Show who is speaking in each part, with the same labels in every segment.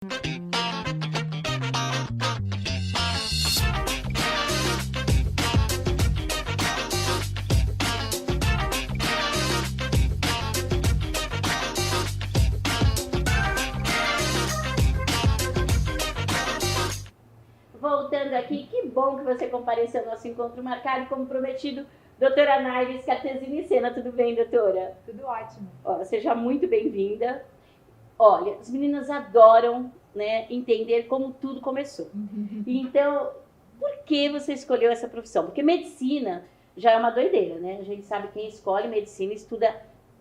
Speaker 1: Voltando aqui, que bom que você compareceu ao nosso encontro marcado, como prometido, doutora Nairis Cartesini Sena. Tudo bem, doutora?
Speaker 2: Tudo ótimo.
Speaker 1: Ó, seja muito bem-vinda. Olha, as meninas adoram, né, entender como tudo começou. Então, por que você escolheu essa profissão? Porque medicina já é uma doideira, né? A gente sabe quem escolhe medicina estuda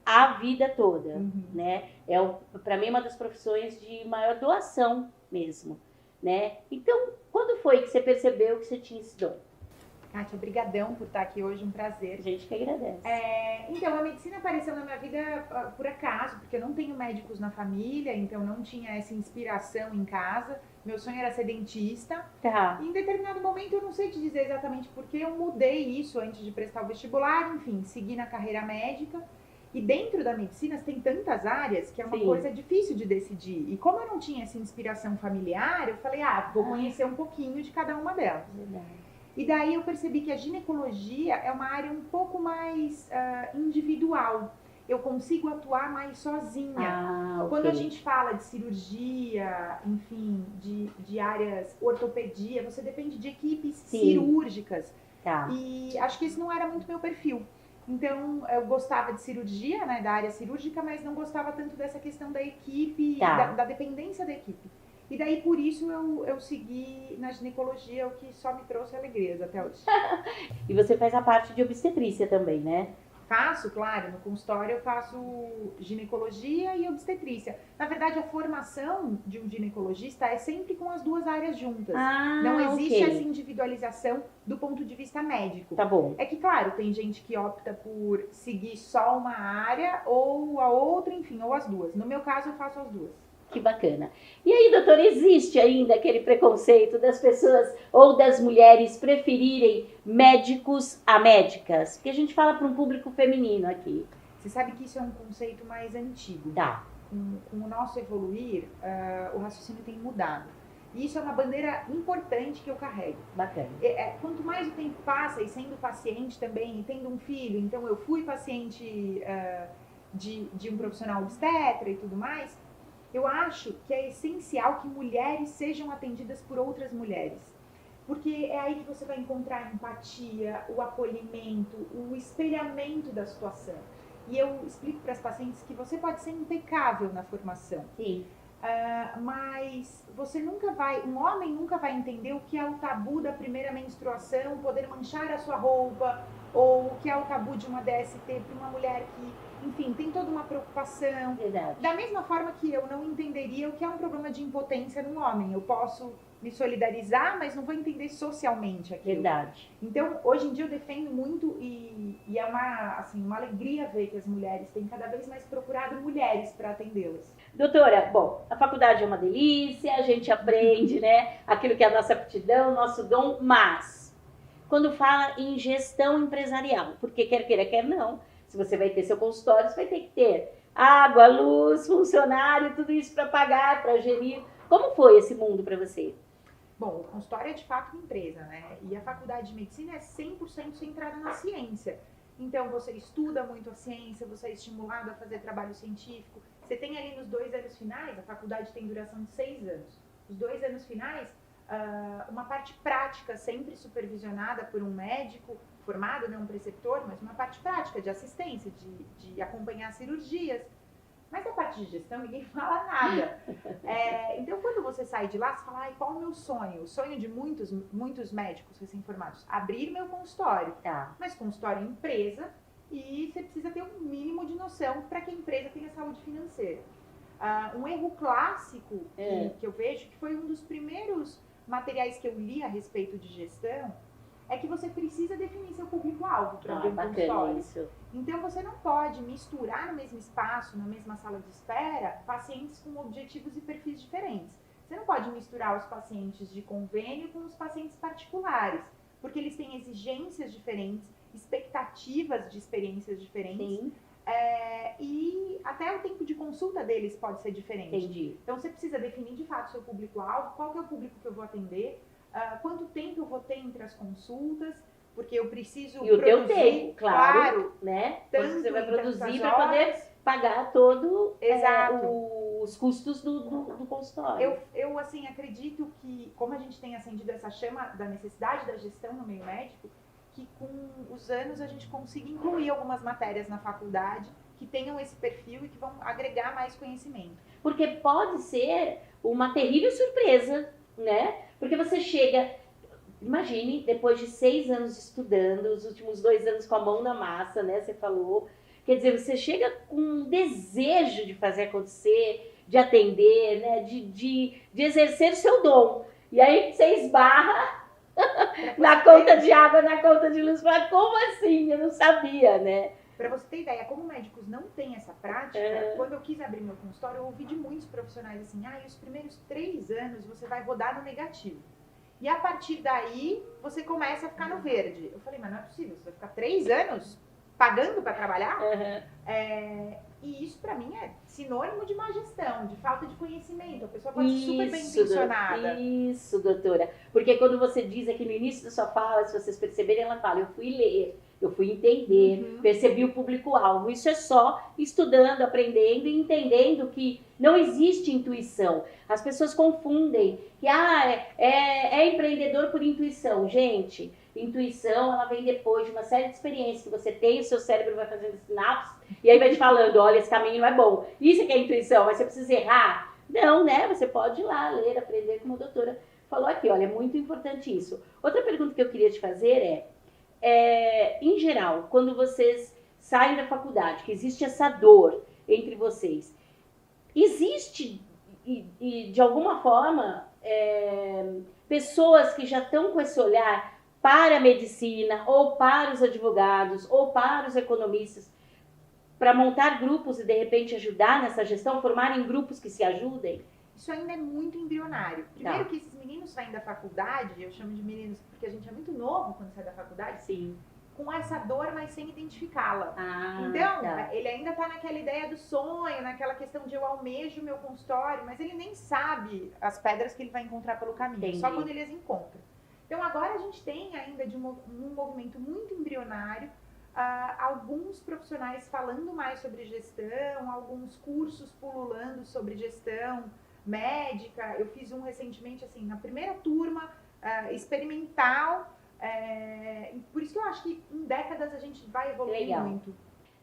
Speaker 1: a vida toda, né? Para mim, uma das profissões de maior doação mesmo, né? Então, quando foi que você percebeu que você tinha esse dom?
Speaker 2: Kátia, brigadão por estar aqui hoje, um prazer.
Speaker 1: A gente que agradece.
Speaker 2: Então, a medicina apareceu na minha vida por acaso, porque eu não tenho médicos na família, então não tinha essa inspiração em casa. Meu sonho era ser dentista.
Speaker 1: Tá.
Speaker 2: E em determinado momento, eu não sei te dizer exatamente porque eu mudei isso antes de prestar o vestibular, enfim, segui na carreira médica. E dentro da medicina tem tantas áreas que é uma coisa difícil de decidir. E como eu não tinha essa inspiração familiar, eu falei, vou conhecer um pouquinho de cada uma delas.
Speaker 1: Verdade.
Speaker 2: E daí eu percebi que a ginecologia é uma área um pouco mais individual. Eu consigo atuar mais sozinha. Quando a gente fala de cirurgia, enfim, de áreas ortopedia, você depende de equipes cirúrgicas.
Speaker 1: Tá.
Speaker 2: E acho que esse não era muito meu perfil. Então, eu gostava de cirurgia, né, da área cirúrgica, mas não gostava tanto dessa questão da equipe, da dependência da equipe. E daí, por isso, eu segui na ginecologia, o que só me trouxe alegrias até hoje.
Speaker 1: E você faz a parte de obstetrícia também, né?
Speaker 2: Faço, claro, no consultório eu faço ginecologia e obstetrícia. Na verdade, a formação de um ginecologista é sempre com as duas áreas juntas. Não existe essa individualização do ponto de vista médico.
Speaker 1: Tá bom.
Speaker 2: É que, claro, tem gente que opta por seguir só uma área ou a outra, enfim, ou as duas. No meu caso, eu faço as duas.
Speaker 1: Que bacana. E aí, doutora, existe ainda aquele preconceito das pessoas ou das mulheres preferirem médicos a médicas? Porque a gente fala para um público feminino aqui.
Speaker 2: Você sabe que isso é um conceito mais antigo.
Speaker 1: Tá.
Speaker 2: Com o nosso evoluir, o raciocínio tem mudado. E isso é uma bandeira importante que eu carrego.
Speaker 1: Bacana.
Speaker 2: Quanto mais o tempo passa, e sendo paciente também, e tendo um filho, então eu fui paciente de um profissional obstetra e tudo mais, eu acho que é essencial que mulheres sejam atendidas por outras mulheres. Porque é aí que você vai encontrar a empatia, o acolhimento, o espelhamento da situação. E eu explico para as pacientes que você pode ser impecável na formação.
Speaker 1: Sim.
Speaker 2: Mas um homem nunca vai entender o que é o tabu da primeira menstruação, poder manchar a sua roupa, ou o que é o tabu de uma DST para uma mulher que, enfim, tem toda uma preocupação.
Speaker 1: Verdade.
Speaker 2: Da mesma forma que eu não entenderia o que é um problema de impotência num homem. Eu posso me solidarizar, mas não vou entender socialmente aquilo.
Speaker 1: Verdade.
Speaker 2: Então, hoje em dia eu defendo muito e é uma alegria ver que as mulheres têm cada vez mais procurado mulheres para atendê-las.
Speaker 1: Doutora, bom, a faculdade é uma delícia, a gente aprende, né, aquilo que é a nossa aptidão, nosso dom, mas quando fala em gestão empresarial, porque quer queira, quer não, se você vai ter seu consultório, você vai ter que ter água, luz, funcionário, tudo isso para pagar, para gerir. Como foi esse mundo para você?
Speaker 2: Bom, o consultório é de fato uma empresa, né? E a faculdade de medicina é 100% centrada na ciência. Então, você estuda muito a ciência, você é estimulado a fazer trabalho científico. Você tem ali nos 2 anos finais, a faculdade tem duração de 6 anos. Os 2 anos finais, uma parte prática sempre supervisionada por um médico formado, não um preceptor, mas uma parte prática de assistência, de acompanhar cirurgias. Mas a parte de gestão ninguém fala nada. Então, quando você sai de lá, você fala, qual é o meu sonho? O sonho de muitos médicos recém-formados, abrir meu consultório.
Speaker 1: Tá.
Speaker 2: Mas consultório é empresa e você precisa ter um mínimo de noção para que a empresa tenha saúde financeira. Um erro clássico que eu vejo, que foi um dos primeiros materiais que eu li a respeito de gestão, é que você precisa definir seu público-alvo para abrir um consultório.
Speaker 1: Isso.
Speaker 2: Então, você não pode misturar no mesmo espaço, na mesma sala de espera, pacientes com objetivos e perfis diferentes. Você não pode misturar os pacientes de convênio com os pacientes particulares, porque eles têm exigências diferentes, expectativas de experiências diferentes.
Speaker 1: Sim.
Speaker 2: E até o tempo de consulta deles pode ser diferente.
Speaker 1: Entendi.
Speaker 2: Então você precisa definir de fato o seu público-alvo, qual que é o público que eu vou atender, quanto tempo eu vou ter entre as consultas, porque eu preciso
Speaker 1: E o teu
Speaker 2: produzir,
Speaker 1: tempo, claro, né? Quando você vai produzir para poder pagar todo os custos do consultório.
Speaker 2: Eu assim, acredito que, como a gente tem acendido essa chama da necessidade da gestão no meio médico, que com os anos a gente consiga incluir algumas matérias na faculdade que tenham esse perfil e que vão agregar mais conhecimento.
Speaker 1: Porque pode ser uma terrível surpresa, né? Porque você chega, imagine, depois de 6 anos estudando, os últimos 2 anos com a mão na massa, né? Você falou. Quer dizer, você chega com um desejo de fazer acontecer, de atender, né? De exercer o seu dom. E aí você esbarra na conta de água, na conta de luz. Mas como assim? Eu não sabia, né?
Speaker 2: Para você ter ideia, como médicos não têm essa prática, quando eu quis abrir meu consultório, eu ouvi de muitos profissionais assim, os primeiros 3 anos você vai rodar no negativo. E a partir daí, você começa a ficar no verde. Eu falei, mas não é possível, você vai ficar 3 anos pagando para trabalhar? E isso para mim é sinônimo de má gestão, de falta de conhecimento. A pessoa pode ser super bem intencionada.
Speaker 1: Isso, doutora. Porque quando você diz aqui no início da sua fala, se vocês perceberem, ela fala, eu fui ler, eu fui entender, percebi o público-alvo. Isso é só estudando, aprendendo e entendendo que não existe intuição. As pessoas confundem que é empreendedor por intuição. Gente, intuição, ela vem depois de uma série de experiências que você tem, o seu cérebro vai fazendo sinapses, e aí vai te falando, olha, esse caminho não é bom. Isso é que é intuição, mas você precisa errar? Não, né? Você pode ir lá, ler, aprender, como a doutora falou aqui. Olha, é muito importante isso. Outra pergunta que eu queria te fazer em geral, quando vocês saem da faculdade, que existe essa dor entre vocês, existe, de alguma forma, pessoas que já estão com esse olhar para a medicina, ou para os advogados, ou para os economistas, para montar grupos e, de repente, ajudar nessa gestão, formarem grupos que se ajudem?
Speaker 2: Isso ainda é muito embrionário. Primeiro que esses meninos saem da faculdade, eu chamo de meninos porque a gente é muito novo quando sai da faculdade,
Speaker 1: sim,
Speaker 2: com essa dor, mas sem identificá-la.
Speaker 1: Então,
Speaker 2: ele ainda está naquela ideia do sonho, naquela questão de eu almejo meu consultório, mas ele nem sabe as pedras que ele vai encontrar pelo caminho,
Speaker 1: entendi.
Speaker 2: Só quando ele as encontra. Então agora a gente tem ainda um movimento muito embrionário, alguns profissionais falando mais sobre gestão, alguns cursos pululando sobre gestão médica. Eu fiz um recentemente, assim, na primeira turma, experimental, por isso que eu acho que em décadas a gente vai evoluir muito.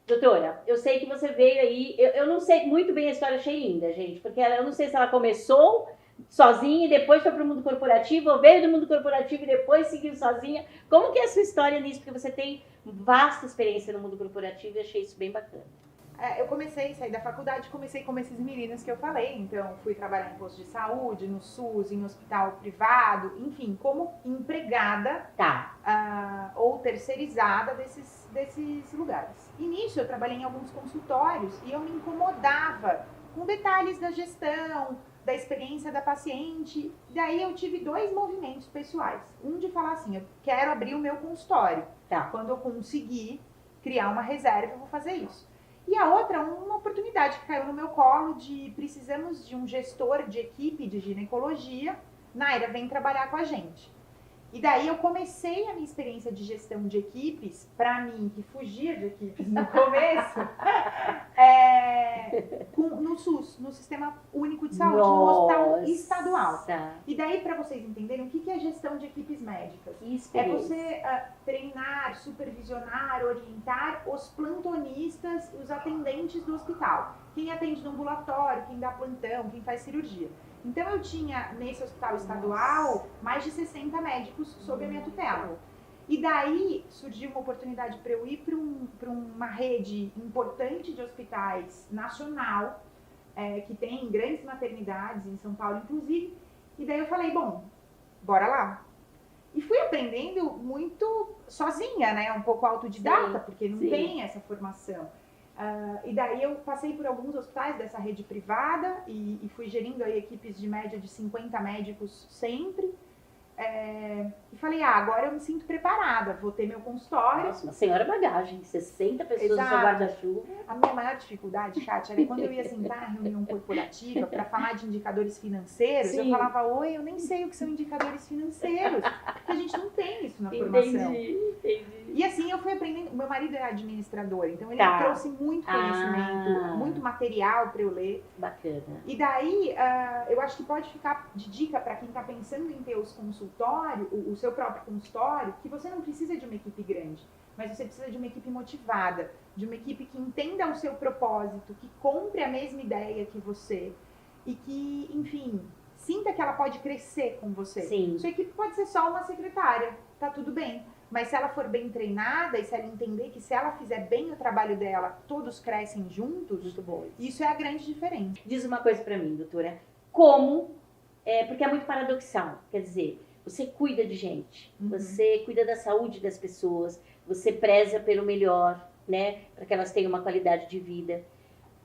Speaker 1: Doutora, eu sei que você veio aí, eu não sei muito bem a história, achei linda, gente, porque eu não sei se ela começou sozinha e depois foi para o mundo corporativo, ou veio do mundo corporativo e depois seguiu sozinha. Como que é a sua história nisso? Porque você tem vasta experiência no mundo corporativo e achei isso bem bacana.
Speaker 2: Eu saí da faculdade, comecei como esses meninos que eu falei, então fui trabalhar em posto de saúde, no SUS, em hospital privado, enfim, como empregada ou terceirizada desses lugares. E nisso eu trabalhei em alguns consultórios e eu me incomodava com detalhes da gestão, da experiência da paciente. Daí eu tive 2 movimentos pessoais. Um de falar assim, eu quero abrir o meu consultório. Quando eu conseguir criar uma reserva, eu vou fazer isso. E a outra, uma oportunidade que caiu no meu colo de precisamos de um gestor de equipe de ginecologia. Naira, vem trabalhar com a gente. E daí eu comecei a minha experiência de gestão de equipes, para mim, que fugia de equipes no começo, no SUS, no Sistema Único de Saúde, no hospital estadual. E daí, para vocês entenderem, o que é gestão de equipes médicas? É você treinar, supervisionar, orientar os plantonistas, os atendentes do hospital. Quem atende no ambulatório, quem dá plantão, quem faz cirurgia. Então, eu tinha, nesse hospital estadual, mais de 60 médicos sob a minha tutela. E daí, surgiu uma oportunidade para eu ir para uma rede importante de hospitais nacional, que tem grandes maternidades, em São Paulo, inclusive. E daí eu falei, bom, bora lá. E fui aprendendo muito sozinha, né? Um pouco autodidata, porque não tem essa formação. E daí eu passei por alguns hospitais dessa rede privada e fui gerindo aí equipes de média de 50 médicos sempre. E falei, agora eu me sinto preparada, vou ter meu consultório.
Speaker 1: Nossa, uma senhora bagagem, 60 pessoas no seu guarda-chuva.
Speaker 2: A minha maior dificuldade, Kátia, era quando eu ia sentar em reunião corporativa para falar de indicadores financeiros,
Speaker 1: Sim.
Speaker 2: eu falava, oi, eu nem sei o que são indicadores financeiros, porque a gente não tem isso na formação.
Speaker 1: Entendi.
Speaker 2: E assim eu fui aprendendo, meu marido é administrador, então ele
Speaker 1: Tá.
Speaker 2: trouxe muito conhecimento, muito material para eu ler.
Speaker 1: Bacana.
Speaker 2: E daí, eu acho que pode ficar de dica para quem está pensando em ter os consultórios, o seu próprio consultório, que você não precisa de uma equipe grande, mas você precisa de uma equipe motivada, de uma equipe que entenda o seu propósito, que compre a mesma ideia que você e que, enfim, sinta que ela pode crescer com você.
Speaker 1: Sim.
Speaker 2: Sua equipe pode ser só uma secretária, tá tudo bem. Mas se ela for bem treinada e se ela entender que se ela fizer bem o trabalho dela, todos crescem juntos,
Speaker 1: Muito bom.
Speaker 2: isso é a grande diferença.
Speaker 1: Diz uma coisa pra mim, doutora. Como, porque é muito paradoxal, quer dizer, você cuida de gente, você cuida da saúde das pessoas, você preza pelo melhor, né, para que elas tenham uma qualidade de vida.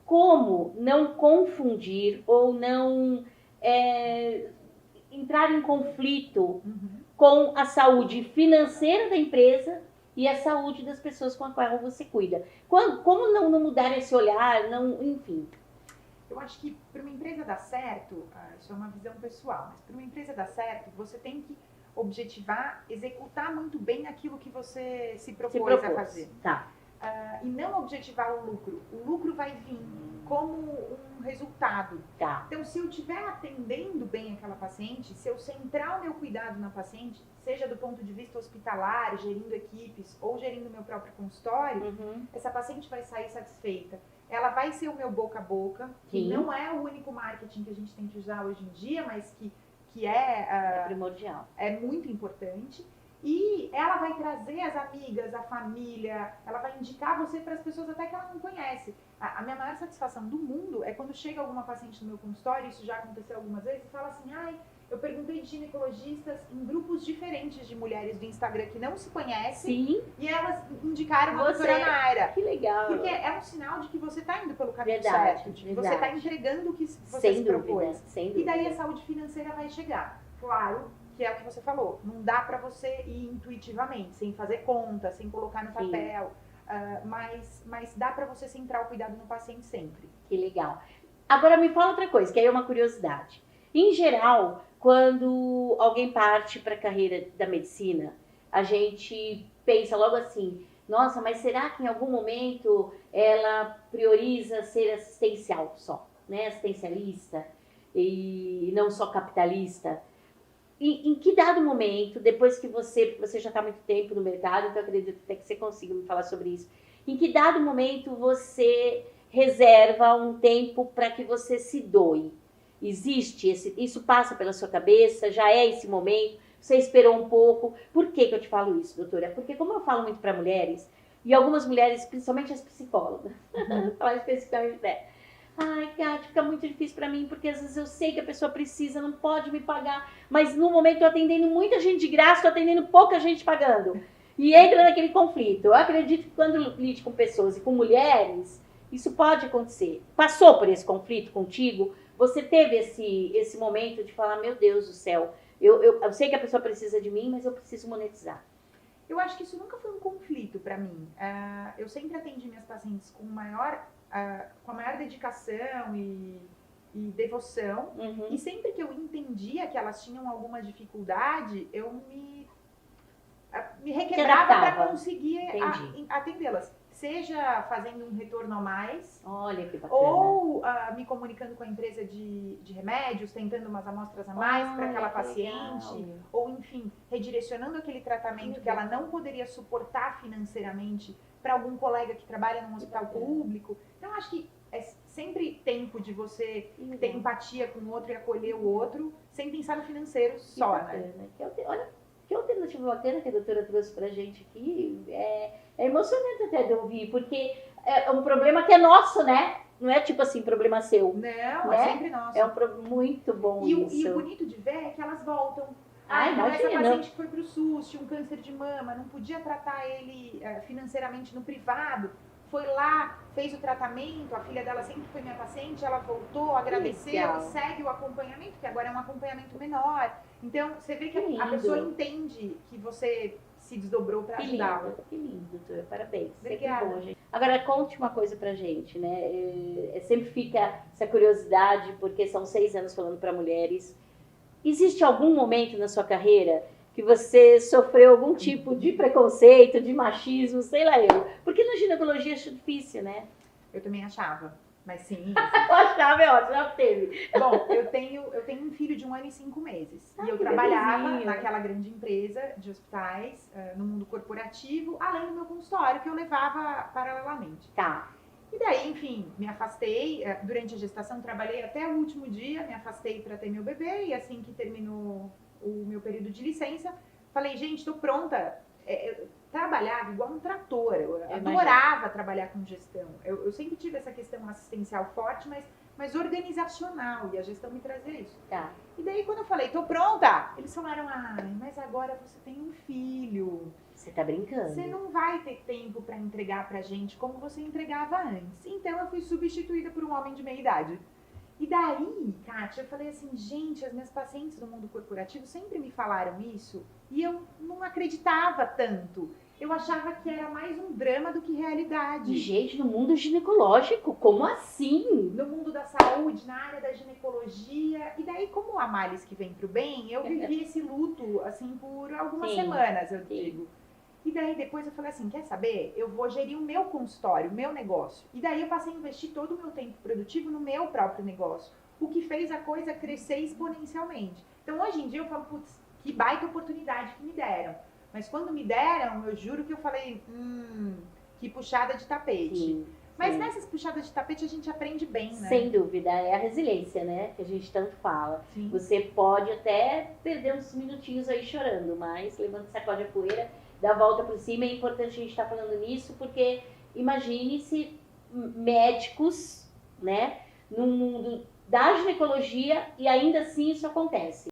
Speaker 1: Como não confundir ou não entrar em conflito com a saúde financeira da empresa e a saúde das pessoas com a qual você cuida? Como não mudar esse olhar, enfim?
Speaker 2: Eu acho que para uma empresa dar certo, isso é uma visão pessoal, mas para uma empresa dar certo, você tem que objetivar, executar muito bem aquilo que você se propôs a fazer.
Speaker 1: Tá.
Speaker 2: E não objetivar o lucro. O lucro vai vir como um resultado.
Speaker 1: Tá.
Speaker 2: Então, se eu estiver atendendo bem aquela paciente, se eu centrar o meu cuidado na paciente, seja do ponto de vista hospitalar, gerindo equipes ou gerindo meu próprio consultório, essa paciente vai sair satisfeita. Ela vai ser o meu boca a boca, que não é o único marketing que a gente tem que usar hoje em dia, mas que é
Speaker 1: primordial.
Speaker 2: É muito importante. E ela vai trazer as amigas, a família, ela vai indicar você para as pessoas até que ela não conhece. A minha maior satisfação do mundo é quando chega alguma paciente no meu consultório, isso já aconteceu algumas vezes, e fala assim, eu perguntei de ginecologistas em grupos diferentes de mulheres do Instagram que não se conhecem.
Speaker 1: Sim.
Speaker 2: E elas indicaram a doutora Naira.
Speaker 1: Que legal.
Speaker 2: Porque é um sinal de que você está indo pelo caminho
Speaker 1: Verdade,
Speaker 2: certo, de que você está entregando o que você
Speaker 1: sem
Speaker 2: se
Speaker 1: dúvida,
Speaker 2: propôs.
Speaker 1: sem dúvida.
Speaker 2: E daí a saúde financeira vai chegar. Claro que é o que você falou, não dá para você ir intuitivamente, sem fazer conta, sem colocar no papel, mas dá para você centrar o cuidado no paciente sempre.
Speaker 1: Que legal. Agora me fala outra coisa, que aí é uma curiosidade. Em geral, quando alguém parte para a carreira da medicina, a gente pensa logo assim, nossa, mas será que em algum momento ela prioriza ser assistencial só, né? Assistencialista e não só capitalista? Em que dado momento, depois que você já está há muito tempo no mercado, então eu acredito até que você consiga me falar sobre isso, em que dado momento você reserva um tempo para que você se doe? Existe isso passa pela sua cabeça? Já é esse momento? Você esperou um pouco? Por que eu te falo isso, doutora? Porque como eu falo muito para mulheres, e algumas mulheres, principalmente as psicólogas, falar especificamente dela, Kátia, fica muito difícil pra mim, porque às vezes eu sei que a pessoa precisa, não pode me pagar, mas no momento eu tô atendendo muita gente de graça, tô atendendo pouca gente pagando. E entra naquele conflito. Eu acredito que quando lide com pessoas e com mulheres, isso pode acontecer. Passou por esse conflito contigo? Você teve esse momento de falar, meu Deus do céu, eu sei que a pessoa precisa de mim, mas eu preciso monetizar.
Speaker 2: Eu acho que isso nunca foi um conflito pra mim. Eu sempre atendi minhas pacientes com a maior dedicação e devoção. E sempre que eu entendia que elas tinham alguma dificuldade, eu me requebrava para conseguir atendê-las. Seja fazendo um retorno a mais,
Speaker 1: olha que bacana,
Speaker 2: ou me comunicando com a empresa de remédios, tentando umas amostras a mais para aquela paciente,
Speaker 1: legal.
Speaker 2: Ou enfim, redirecionando aquele tratamento que ela não poderia suportar financeiramente para algum colega que trabalha num hospital público. Então, acho que é sempre tempo de você ter empatia com o outro e acolher o outro, sem pensar no financeiro só, né?
Speaker 1: Olha, que alternativa bacana que a doutora trouxe pra gente aqui. É emocionante até de ouvir, porque é um problema que é nosso, né? Não é tipo assim, problema seu.
Speaker 2: Não,
Speaker 1: né?
Speaker 2: É sempre nosso.
Speaker 1: É um problema muito bom isso.
Speaker 2: E o bonito de ver é que elas voltam.
Speaker 1: Então
Speaker 2: essa paciente que foi pro SUS, tinha um câncer de mama, não podia tratar ele financeiramente no privado, foi lá, fez o tratamento, a filha dela sempre foi minha paciente, ela voltou, agradeceu,
Speaker 1: legal.
Speaker 2: e segue o acompanhamento, que agora é um acompanhamento menor. Então, você vê que
Speaker 1: Que
Speaker 2: a pessoa
Speaker 1: lindo.
Speaker 2: entende que você se desdobrou para
Speaker 1: Que
Speaker 2: ajudá-la.
Speaker 1: lindo, que lindo, Tura. Parabéns.
Speaker 2: Obrigada.
Speaker 1: Sempre bom, gente. Agora, conte uma coisa pra gente, né? Sempre fica essa curiosidade, porque são 6 anos falando para mulheres. Existe algum momento na sua carreira que você sofreu algum tipo de preconceito, de machismo, sei lá eu? Porque na ginecologia acho difícil, né?
Speaker 2: Eu também achava, mas sim.
Speaker 1: Eu achava, é ótimo, já teve.
Speaker 2: Bom, eu tenho um filho de 1 ano e 5 meses. E eu
Speaker 1: que
Speaker 2: trabalhava
Speaker 1: bebezinho.
Speaker 2: naquela grande empresa de hospitais, no mundo corporativo, além do meu consultório, que eu levava paralelamente.
Speaker 1: Tá.
Speaker 2: E daí, enfim, me afastei. Durante a gestação, trabalhei até o último dia, me afastei para ter meu bebê. E assim que terminou o meu período de licença, falei, gente, estou pronta. Eu trabalhava igual um trator, eu adorava trabalhar com gestão. Eu sempre tive essa questão assistencial forte, mas organizacional, e a gestão me trazia isso.
Speaker 1: Tá.
Speaker 2: E daí, quando eu falei, tô pronta, eles falaram, mas agora você tem um filho,
Speaker 1: Você tá brincando.
Speaker 2: você não vai ter tempo para entregar pra gente como você entregava antes. Então, eu fui substituída por um homem de meia idade. E daí, Kátia, eu falei assim, gente, as minhas pacientes do mundo corporativo sempre me falaram isso e eu não acreditava tanto. Eu achava que era mais um drama do que realidade.
Speaker 1: Gente, no mundo ginecológico, como assim?
Speaker 2: No mundo da saúde, na área da ginecologia. E daí, como a males que vem pro bem, eu vivi esse luto, assim, por algumas
Speaker 1: Sim,
Speaker 2: semanas, eu
Speaker 1: sim.
Speaker 2: digo. E daí, depois eu falei assim, quer saber? Eu vou gerir o meu consultório, o meu negócio. E daí, eu passei a investir todo o meu tempo produtivo no meu próprio negócio. O que fez a coisa crescer exponencialmente. Então, hoje em dia, eu falo, putz, que baita oportunidade que me deram. Mas quando me deram, eu juro que eu falei, que puxada de tapete.
Speaker 1: Sim,
Speaker 2: Mas
Speaker 1: sim.
Speaker 2: nessas puxadas de tapete a gente aprende bem, né?
Speaker 1: Sem dúvida, é a resiliência, né? Que a gente tanto fala.
Speaker 2: Sim.
Speaker 1: Você pode até perder uns minutinhos aí chorando, mas levanta, sacode a poeira, dá a volta por cima. É importante a gente estar falando nisso, porque imagine se médicos, né, no mundo da ginecologia e ainda assim isso acontece.